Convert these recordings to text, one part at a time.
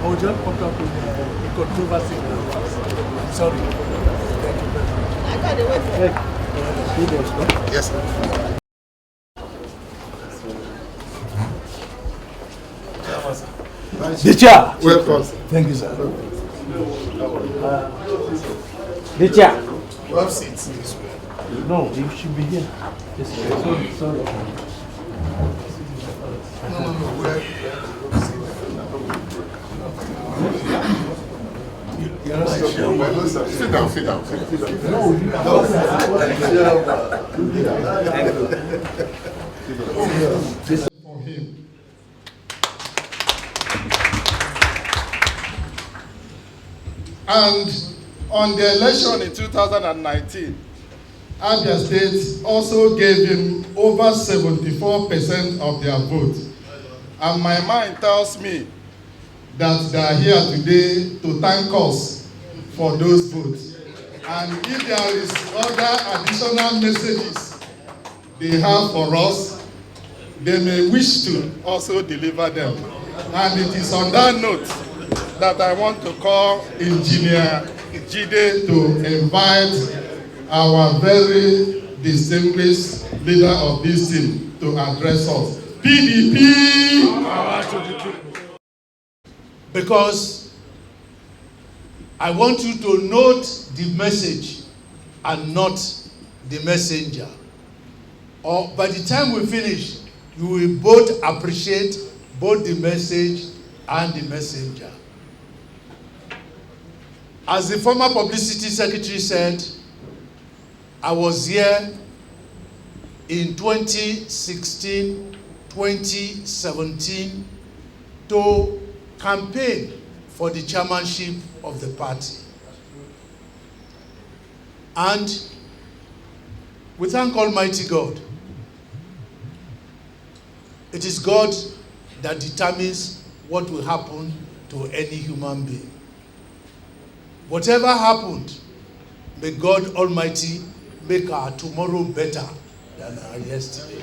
I will just put up with a controversy now. I'm sorry. Thank you very much. I got the wait for Yes, sir. The chair. Welcome. Thank you, sir. The chair. You have seats this way. No, you should be here. Yes, sorry, sorry. No, where? You're not sure. Sit down, sit down. Sit down. No, you For him. And on the election in 2019, Abia State also gave him over 74% of their vote. And my mind tells me that they are here today to thank us for those votes. And if there is other additional messages they have for us, they may wish to also deliver them. And it is on that note that I want to call Engineer Jide to invite our very distinguished leader of this team to address us. PDP! because I want you to note the message and not the messenger. Or by the time we finish, you will both appreciate both the message and the messenger. As the former publicity secretary said, I was here in 2016, 2017 to campaign for the chairmanship of the party. And we thank Almighty God. It is God that determines what will happen to any human being. Whatever happened, may God Almighty make our tomorrow better than our yesterday.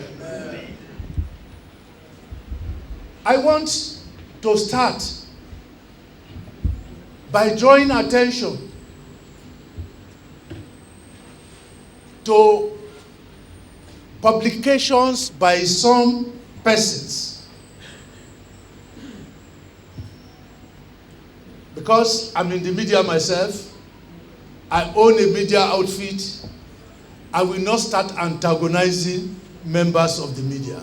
I want to start by drawing attention to publications by some persons. Because I'm in the media myself, I own a media outfit, I will not start antagonizing members of the media.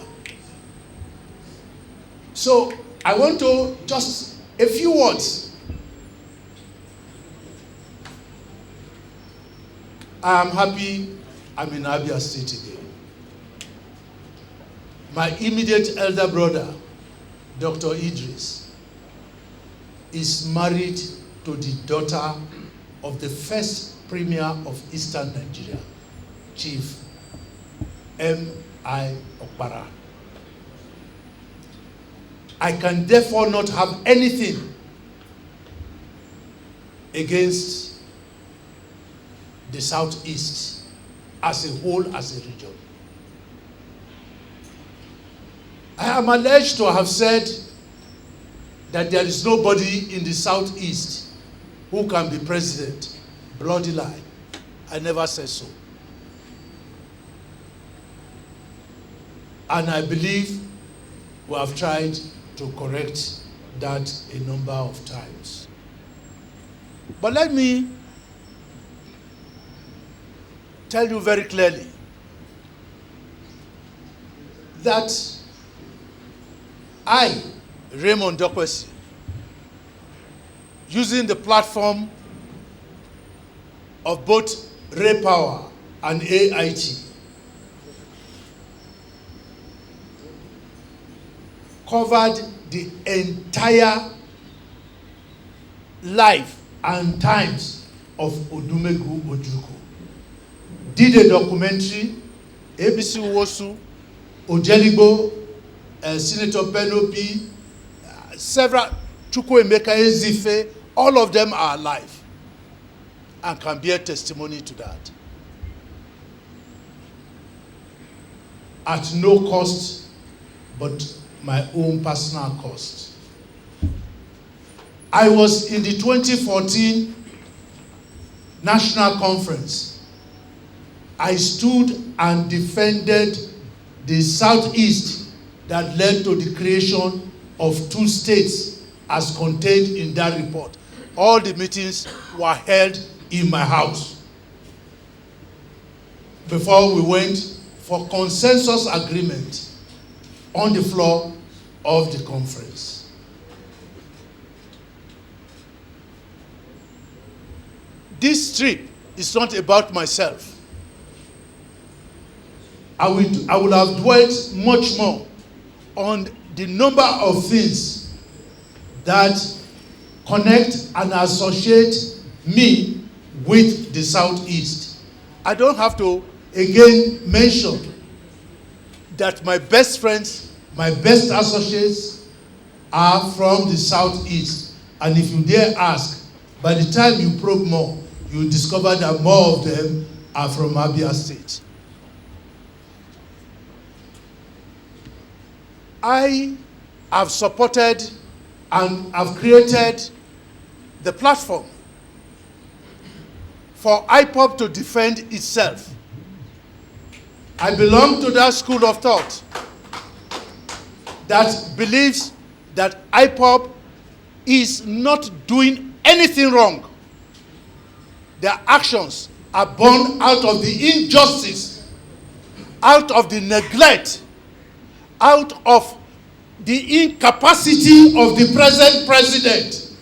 So I want to just a few words. I am happy I'm in Abia State again. My immediate elder brother, Dr. Idris, is married to the daughter of the first premier of Eastern Nigeria, Chief Engr. I can therefore not have anything against the Southeast as a whole, as a region. I am alleged to have said that there is nobody in the Southeast who can be president. Bloody lie. I never said so. And I believe we have tried to correct that a number of times. But let me tell you very clearly that I, Raymond Dokpesi, using the platform of both Ray Power and AIT, covered the entire life and times of Odumegwu Ojukwu. Did a documentary, ABC Wosu, Ojeligbo, Senator Pelopi, several, Chukwuemeka Ezife, all of them are alive and can bear testimony to that. At no cost, but my own personal cost. I was in the 2014 National Conference. I stood and defended the Southeast that led to the creation of 2 states as contained in that report. All the meetings were held in my house before we went for consensus agreement on the floor of the conference. This trip is not about myself. I would have dwelt much more on the number of things that connect and associate me with the Southeast. I don't have to again mention that my best friends, my best associates are from the Southeast. And if you dare ask, by the time you probe more, you discover that more of them are from Abia State. I have supported and have created the platform for IPOB to defend itself. I belong to that school of thought that believes that IPOB is not doing anything wrong. Their actions are born out of the injustice, out of the neglect, out of the incapacity of the present president.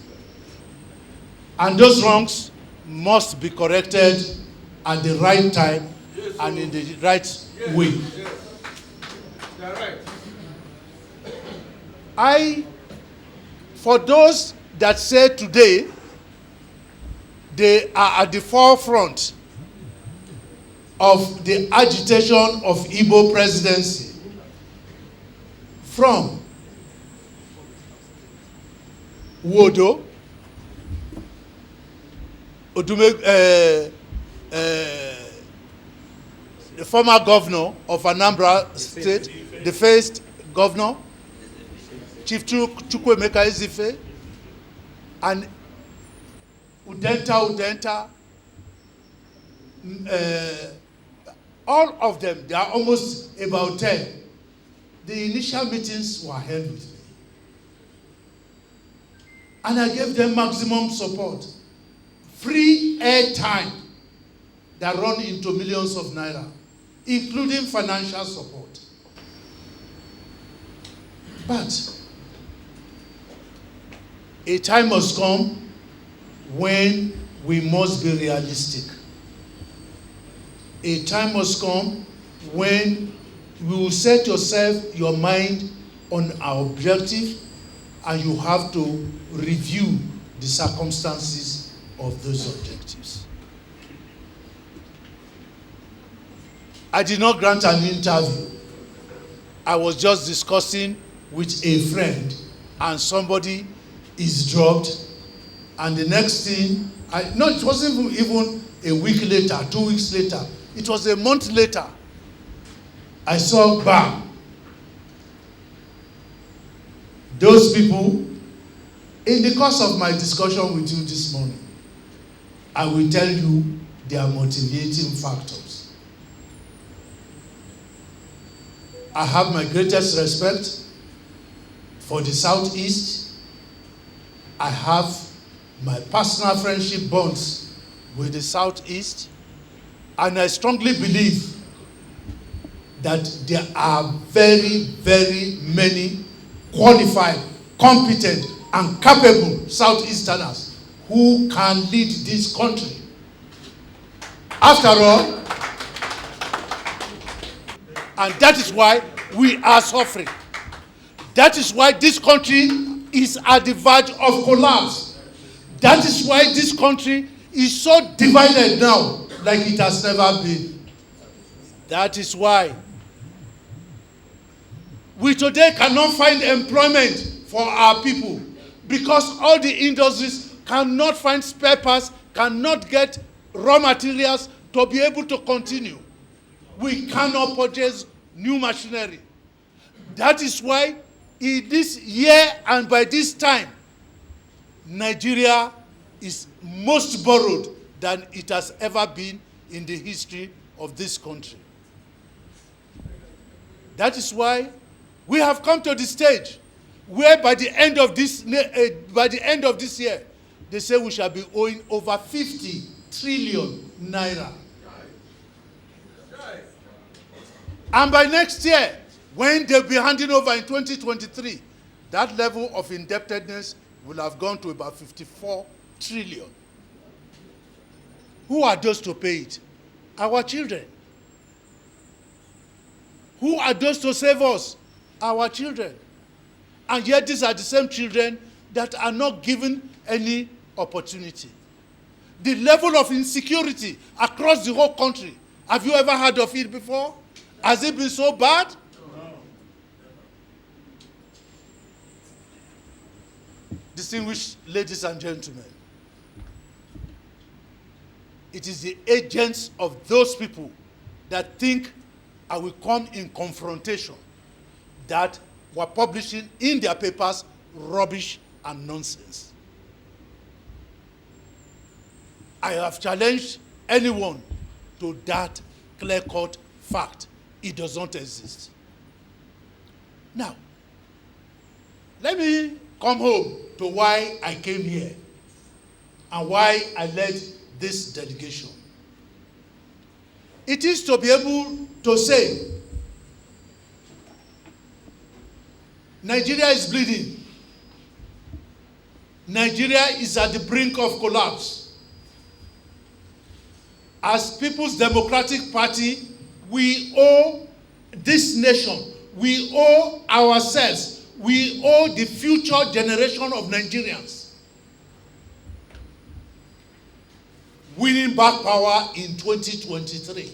And those wrongs must be corrected at the right time and in the right way. For those that say today they are at the forefront of the agitation of Igbo presidency, from Wodo, the former governor of Anambra State, the first governor, Chief Chukwuemeka Ezife, and Udenta, all of them, they are almost about 10. The initial meetings were held with me. And I gave them maximum support. Free airtime that run into millions of naira, including financial support. But a time must come when we must be realistic. A time must come when you will set your mind on our objective, and you have to review the circumstances of those objectives. I did not grant an interview. I was just discussing with a friend, and somebody is dropped, and the next thing, it wasn't even a week later, 2 weeks later, it was a month later, I saw bam. Those people, in the course of my discussion with you this morning, I will tell you their motivating factors. I have my greatest respect for the Southeast. I have my personal friendship bonds with the Southeast, and I strongly believe that there are very, very many qualified, competent, and capable Southeasterners who can lead this country. After all, and that is why we are suffering. That is why this country is at the verge of collapse. That is why this country is so divided now like it has never been. That is why we today cannot find employment for our people, because all the industries cannot find spare parts, cannot get raw materials to be able to continue. We cannot purchase new machinery. That is why in this year and by this time, Nigeria is most borrowed than it has ever been in the history of this country. That is why we have come to the stage where by the end of this year, they say we shall be owing over 50 trillion naira. And by next year, when they'll be handing over in 2023, that level of indebtedness will have gone to about 54 trillion. Who are those to pay it? Our children. Who are those to save us? Our children. And yet these are the same children that are not given any opportunity. The level of insecurity across the whole country, have you ever heard of it before? Has it been so bad? No. Distinguished ladies and gentlemen, it is the agents of those people that think I will come in confrontation that were publishing in their papers rubbish and nonsense. I have challenged anyone to that clear-cut fact. It does not exist. Now, let me come home to why I came here and why I led this delegation. It is to be able to say, Nigeria is bleeding. Nigeria is at the brink of collapse. As People's Democratic Party, we owe this nation, we owe ourselves, we owe the future generation of Nigerians winning back power in 2023.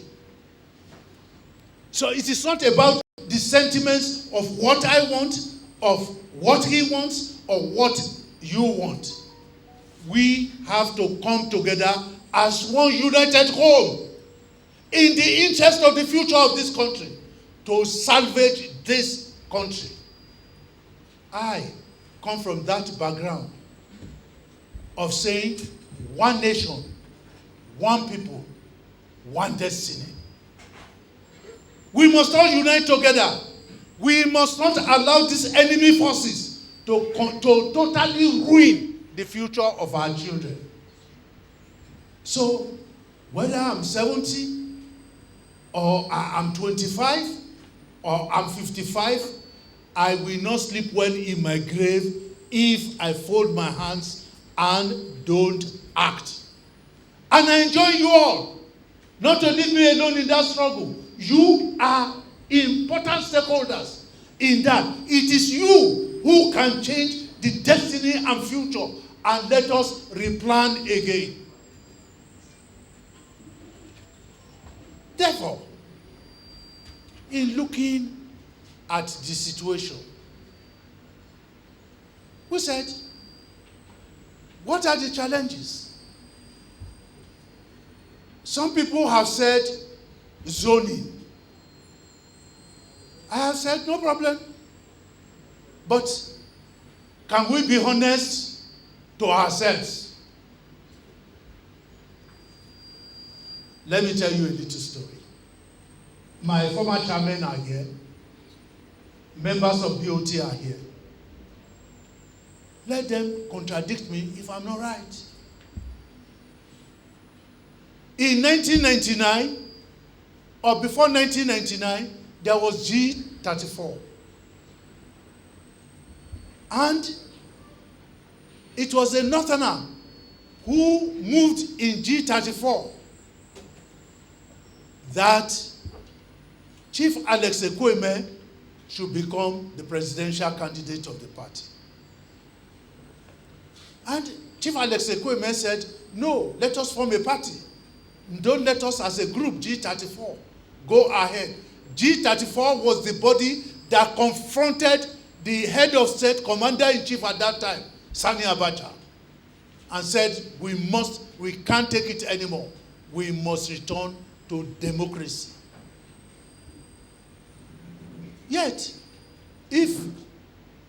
So it is not about the sentiments of what I want, of what he wants, or what you want. We have to come together as one united whole in the interest of the future of this country to salvage this country. I come from that background of saying one nation, one people, one destiny. We must all unite together. We must not allow these enemy forces to totally ruin the future of our children. So, whether I'm 70, or I'm 25, or I'm 55, I will not sleep well in my grave if I fold my hands and don't act. And I enjoy you all, not to leave me alone in that struggle. You are important stakeholders in that. It is you who can change the destiny and future, and let us replan again. Therefore, in looking at the situation, we said, what are the challenges? Some people have said zoning. I have said no problem. But can we be honest to ourselves? Let me tell you a little story. My former chairmen are here. Members of BOT are here. Let them contradict me if I'm not right. In 1999, or before 1999, there was G34. And it was a Northerner who moved in G34 that Chief Engr should become the presidential candidate of the party. And Chief Engr said, no, let us form a party. Don't let us as a group, G34, go ahead. G34 was the body that confronted the head of state, commander-in-chief at that time, Sani Abacha, and said, we can't take it anymore. We must return to democracy. Yet, if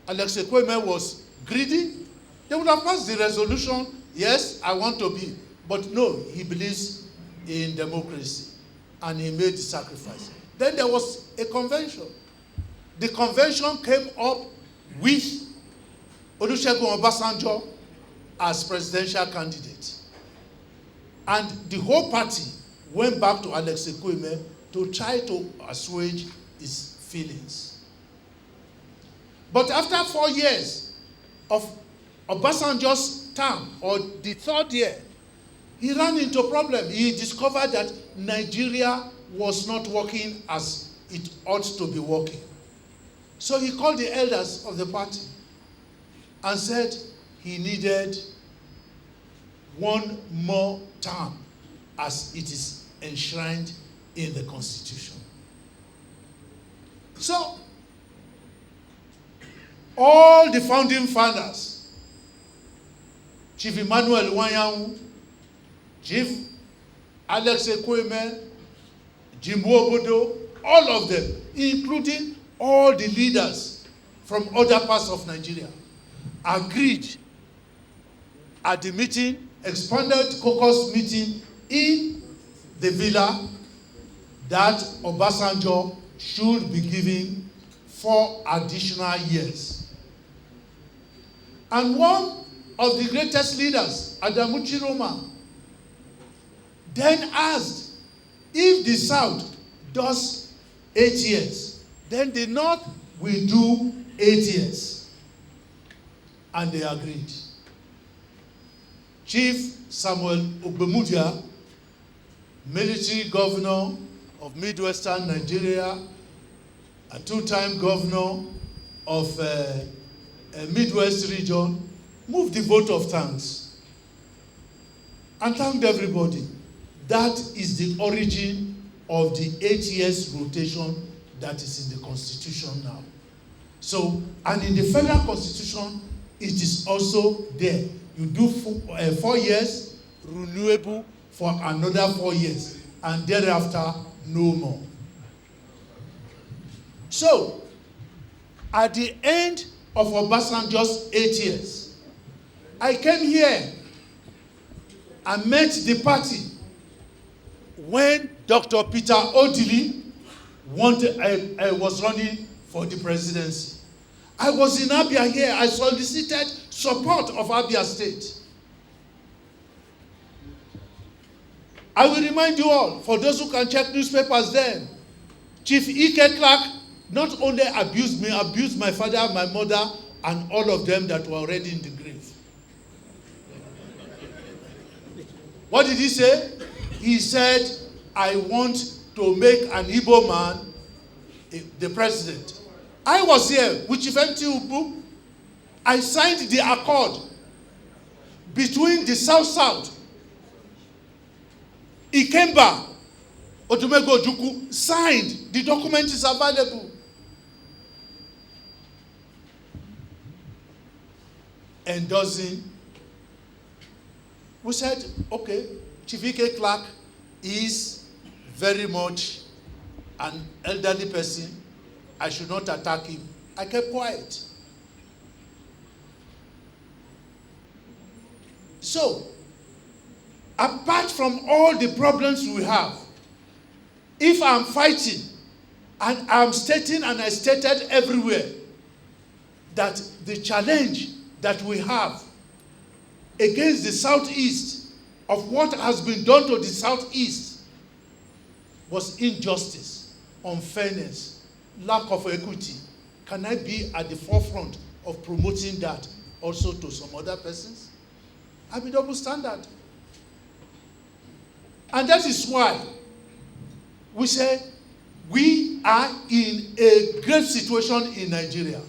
Engr was greedy, They would have passed the resolution, yes, I want to be. But no, he believes in democracy. And he made the sacrifice. Then there was a convention. The convention came up with Olusegun Obasanjo as presidential candidate. And the whole party went back to Alex Ekwueme to try to assuage his feelings. But after 4 years of Obasanjo's term, or the third year, he ran into a problem. He discovered that Nigeria was not working as it ought to be working. So he called the elders of the party and said he needed one more term as it is enshrined in the Constitution. So, all the founding fathers, Chief Emmanuel Wanyanwu, Chief Alex Ekwueme, Jimbo Obodo, all of them, including all the leaders from other parts of Nigeria, agreed at the meeting, expanded caucus meeting in the villa, that Obasanjo should be given 4 additional years. And one of the greatest leaders, Adamu Chiroma, then asked if the South does 8 years, then the North will do 8 years. And they agreed. Chief Samuel Ogbemudia, military governor of Midwestern Nigeria, a 2-time governor of a Midwest region, moved the vote of thanks and thanked everybody. That is the origin of the 8 years rotation that is in the Constitution now. So, and in the federal Constitution, it is also there. You do 4 years, renewable for another 4 years, and thereafter, no more. So, at the end of Obasanjo's 8 years, I came here and met the party when Dr. Peter Odili was running for the presidency. I was in Abia here. I solicited support of Abia State. I will remind you all, for those who can check newspapers then, Chief Ike Clark not only abused me, abused my father, my mother, and all of them that were already in the grave. What did he say? He said, I want to make an Igbo man the president. I was here with Chief Engr. I signed the accord between the South-South. Ikemba Odumego Ojukwu signed. The document is available. Endorsing. We said, okay, Chief Ike Clark is very much an elderly person. I should not attack him. I kept quiet. So, apart from all the problems we have, if I'm fighting, and I'm stating, and I stated everywhere, that the challenge that we have against the Southeast of what has been done to the Southeast was injustice, unfairness, lack of equity. Can I be at the forefront of promoting that also to some other persons? I mean, double standard. And that is why we say we are in a great situation in Nigeria.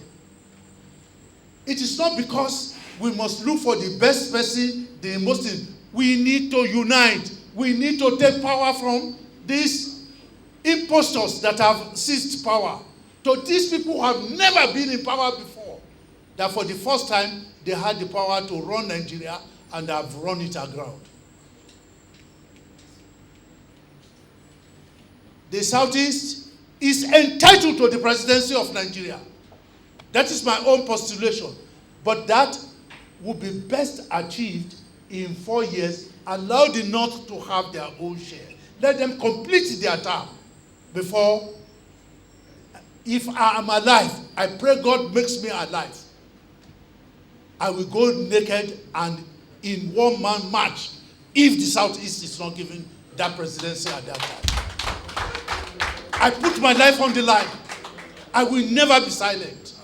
It is not because we must look for the best person, the most. We need to unite. We need to take power from these impostors that have seized power to these people who have never been in power before. That for the first time, they had the power to run Nigeria and have run it aground. The Southeast is entitled to the presidency of Nigeria. That is my own postulation. But that would be best achieved in 4 years. Allow the North to have their own share. Let them complete their term before. If I am alive, I pray God makes me alive. I will go naked and in one-man march if the Southeast is not given that presidency at that time. I put my life on the line. I will never be silent.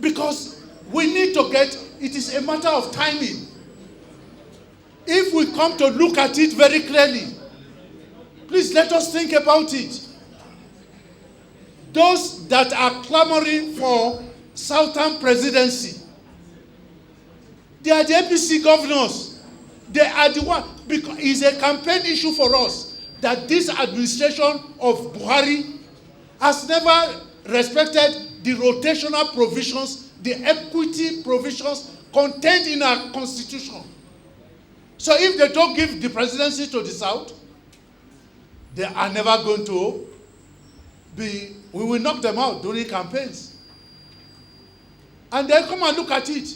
Because we need to get, it is a matter of timing. If we come to look at it very clearly, please let us think about it. Those that are clamoring for Southern presidency, they are the APC governors. They are the one, because it's a campaign issue for us that this administration of Buhari has never respected the rotational provisions, the equity provisions contained in our constitution. So if they don't give the presidency to the South, they are never going to be, we will knock them out during campaigns. And then come and look at it.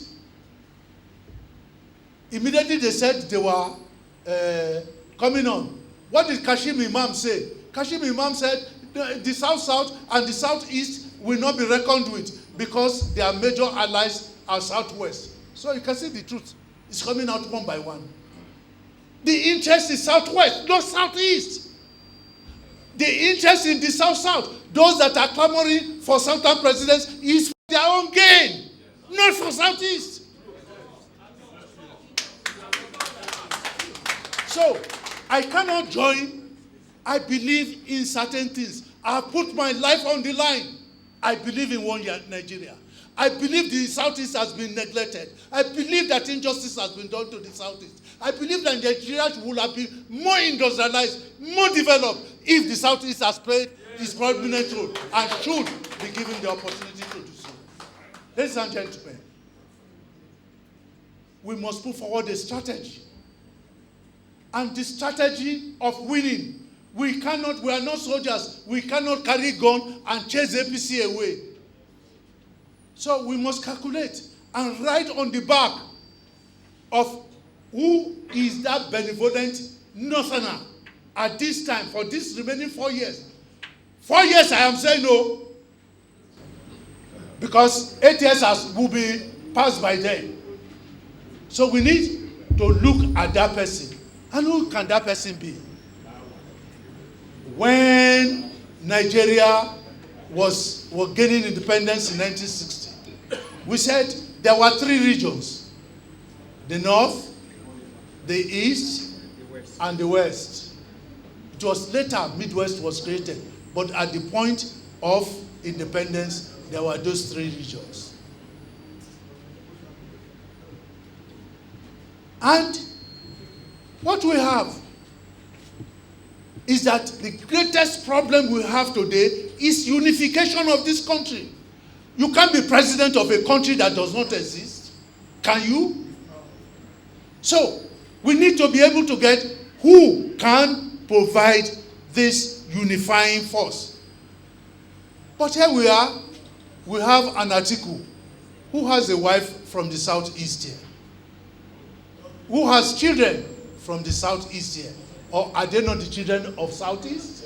Immediately they said they were coming on. What did Kashim Imam say? Kashim Imam said the South and the Southeast will not be reckoned with because their major allies are Southwest. So you can see the truth. It's coming out one by one. The interest is Southwest, not Southeast. The interest in the South-South, those that are clamoring for Southern presidents, is for their own gain, not for Southeast. So, I cannot join. I believe in certain things. I have put my life on the line. I believe in one Nigeria. I believe the Southeast has been neglected. I believe that injustice has been done to the Southeast. I believe that Nigeria would have been more industrialized, more developed, if the Southeast has played its prominent role and should be given the opportunity to do so. Ladies and gentlemen, we must put forward a strategy. And the strategy of winning, we are not soldiers. We cannot carry gun and chase APC away. So we must calculate and write on the back of who is that benevolent Northerner at this time for this remaining 4 years. 4 years I am saying no, because 8 years will be passed by then. So we need to look at that person. And who can that person be? When Nigeria was gaining independence in 1960, we said there were 3 regions: the North, the East, and the West. It was later Midwest was created, but at the point of independence, there were those 3 regions. And what we have is that the greatest problem we have today is unification of this country. You can't be president of a country that does not exist. Can you? So, we need to be able to get who can provide this unifying force. But here we are, we have an Atiku who has a wife from the Southeast here, who has children from the Southeast here. Or are they not the children of Southeast?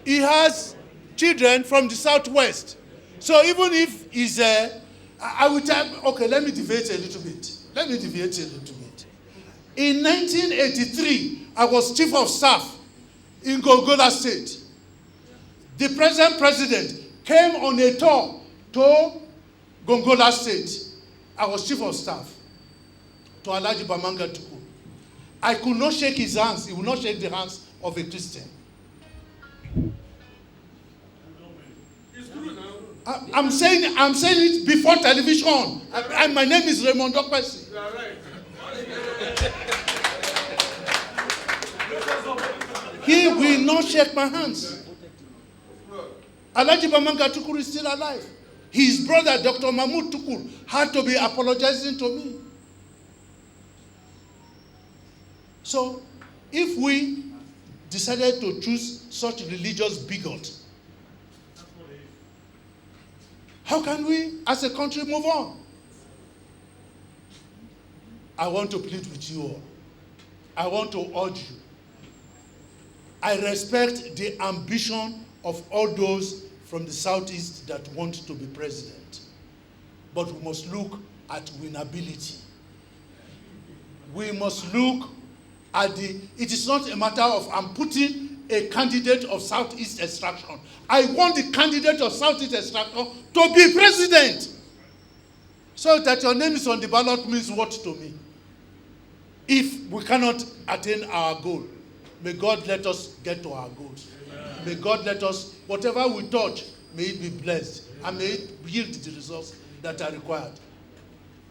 He has children from the Southwest. So even if he's I will tell, okay, let me deviate a little bit. In 1983, I was Chief of Staff in Gongola State. The present president came on a tour to Gongola State. I was Chief of Staff to Alhaji Bamanga Tukur. I could not shake his hands. He would not shake the hands of a Christian. It's true now. I'm saying it before television. And my name is Raymond Dokpesi. You are right. He will not shake my hands. Alhaji Bamanga Tukur is still alive. His brother, Dr. Mahmoud Tukur, had to be apologizing to me. So, if we decided to choose such religious bigot, How can we, as a country, move on? I want to plead with you all. I want to urge you. I respect the ambition of all those from the Southeast that want to be president. But we must look at winnability. We must look at it is not a matter of I'm putting a candidate of Southeast extraction. I want the candidate of Southeast extraction to be president. So that your name is on the ballot means what to me? If we cannot attain our goal, may God let us get to our goals. Amen. May God let us, whatever we touch, may it be blessed and may it yield the results that are required.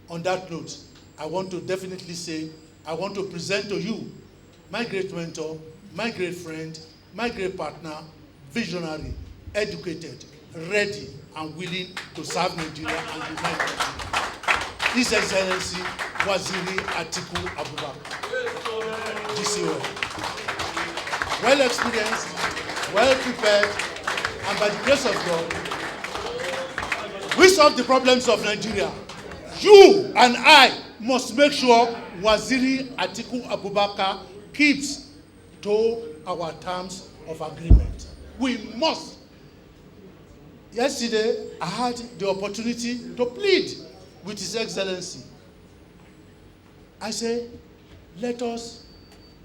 On that note, I want to definitely say, I want to present to you my great mentor, my great friend, my great partner, visionary, educated, ready and willing to serve Nigeria and unite Nigeria. His Excellency Waziri Atiku Abubakar, DCO. Well experienced, well prepared, and by the grace of God, we solve the problems of Nigeria. You and I must make sure Waziri Atiku Abubakar keeps to our terms of agreement. We must. Yesterday, I had the opportunity to plead with His Excellency. I say, let us,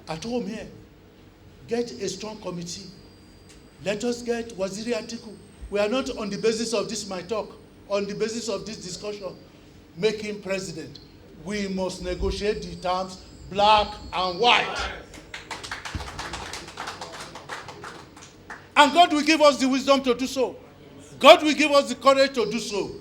at home here, get a strong committee. Let us get Waziri Atiku. We are not on the basis of this my talk, on the basis of this discussion, make him president. We must negotiate the terms black and white. And God will give us the wisdom to do so. God will give us the courage to do so.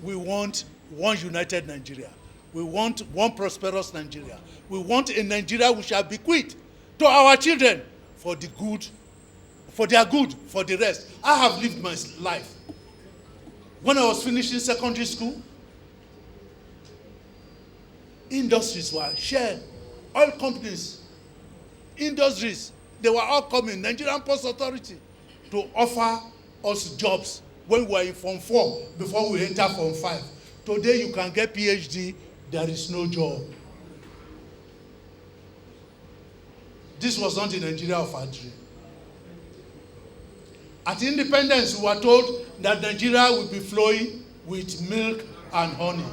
We want one united Nigeria. We want one prosperous Nigeria. We want a Nigeria which shall bequeath to our children for the good, for their good, for the rest. I have lived my life. When I was finishing secondary school, industries were shared. Oil companies, industries, they were all coming, Nigerian Post Authority, to offer us jobs when we were in Form 4 before we enter Form 5. Today you can get PhD, there is no job. This was not the Nigeria of our dream. At independence, we were told that Nigeria will be flowing with milk and honey.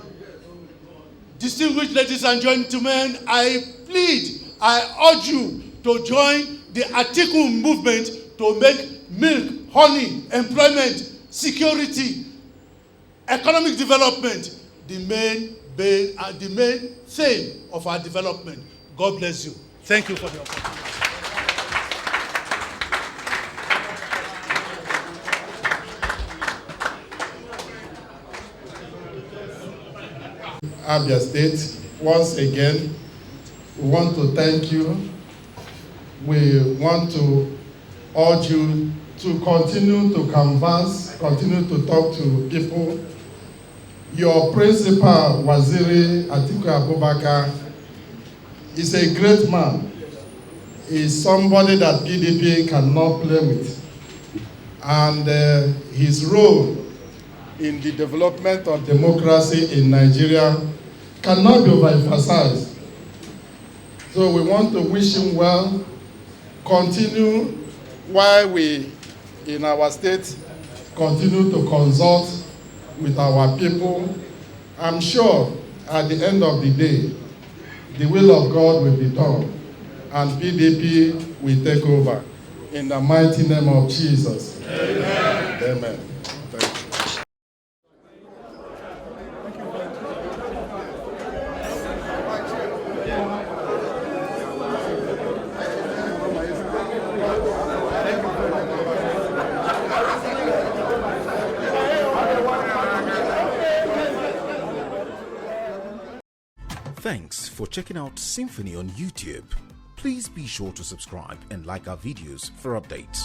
Distinguished ladies and gentlemen, I plead, I urge you to join the Atiku movement to make milk, honey, employment, security, economic development the main theme of our development. God bless you. Thank you for the opportunity. Abia State, once again, we want to thank you. We want to urge you to continue to canvass, continue to talk to people. Your principal, Waziri Atiku Abubakar, is a great man. He is somebody that PDP cannot play with. And his role in the development of democracy in Nigeria cannot be overemphasized. So we want to wish him well. Continue while we, in our state, continue to consult with our people. I'm sure at the end of the day, the will of God will be done and PDP will take over. In the mighty name of Jesus. Amen. Amen. Thank you. Thanks for checking out SYMFONI on YouTube. Please be sure to subscribe and like our videos for updates.